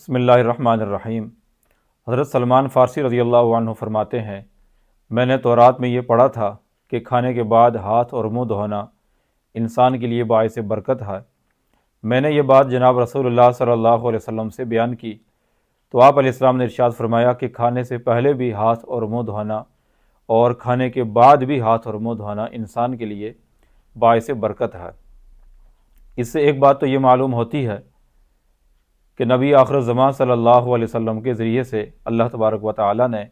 بسم اللہ الرحمن الرحیم۔ حضرت سلمان فارسی رضی اللہ عنہ فرماتے ہیں، میں نے تورات میں یہ پڑھا تھا کہ کھانے کے بعد ہاتھ اور منہ دھونا انسان کے لیے باعث برکت ہے۔ میں نے یہ بات جناب رسول اللہ صلی اللہ علیہ وسلم سے بیان کی تو آپ علیہ السلام نے ارشاد فرمایا کہ کھانے سے پہلے بھی ہاتھ اور منہ دھونا اور کھانے کے بعد بھی ہاتھ اور منہ دھونا انسان کے لیے باعث برکت ہے۔ اس سے ایک بات تو یہ معلوم ہوتی ہے کہ نبی آخر الزمان صلی اللہ علیہ وسلم کے ذریعے سے اللہ تبارک و تعالی نے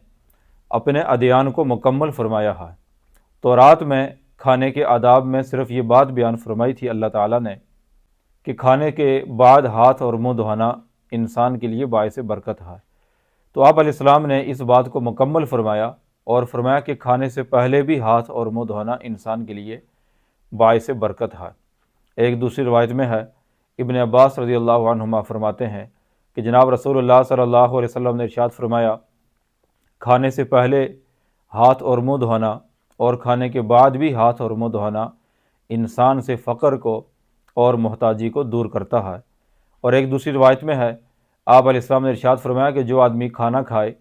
اپنے ادیان کو مکمل فرمایا ہے۔ تورات میں کھانے کے آداب میں صرف یہ بات بیان فرمائی تھی اللہ تعالی نے کہ کھانے کے بعد ہاتھ اور منہ دھونا انسان کے لیے باعث برکت ہے، تو آپ علیہ السلام نے اس بات کو مکمل فرمایا اور فرمایا کہ کھانے سے پہلے بھی ہاتھ اور منہ دھونا انسان کے لیے باعث برکت ہے۔ ایک دوسری روایت میں ہے، ابن عباس رضی اللہ عنہما فرماتے ہیں کہ جناب رسول اللہ صلی اللہ علیہ وسلم نے ارشاد فرمایا، کھانے سے پہلے ہاتھ اور منہ دھونا اور کھانے کے بعد بھی ہاتھ اور منہ دھونا انسان سے فقر کو اور محتاجی کو دور کرتا ہے۔ اور ایک دوسری روایت میں ہے، آپ علیہ السلام نے ارشاد فرمایا کہ جو آدمی کھانا کھائے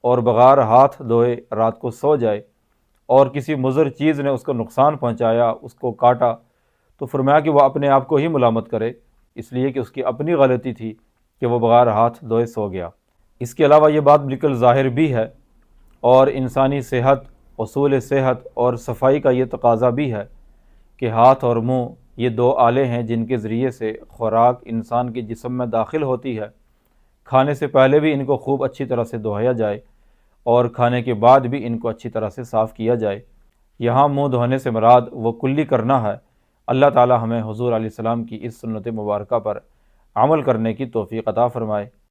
اور بغیر ہاتھ دھوئے رات کو سو جائے اور کسی مضر چیز نے اس کو نقصان پہنچایا، اس کو کاٹا، تو فرمایا کہ وہ اپنے آپ کو ہی ملامت کرے، اس لیے کہ اس کی اپنی غلطی تھی کہ وہ بغیر ہاتھ دھوئے سو گیا۔ اس کے علاوہ یہ بات بالکل ظاہر بھی ہے اور انسانی صحت، اصول صحت اور صفائی کا یہ تقاضا بھی ہے کہ ہاتھ اور منہ یہ دو آلے ہیں جن کے ذریعے سے خوراک انسان کے جسم میں داخل ہوتی ہے۔ کھانے سے پہلے بھی ان کو خوب اچھی طرح سے دھویا جائے اور کھانے کے بعد بھی ان کو اچھی طرح سے صاف کیا جائے۔ یہاں منہ دھونے سے مراد وہ کلی کرنا ہے۔ اللہ تعالی ہمیں حضور علیہ السلام کی اس سنت مبارکہ پر عمل کرنے کی توفیق عطا فرمائے۔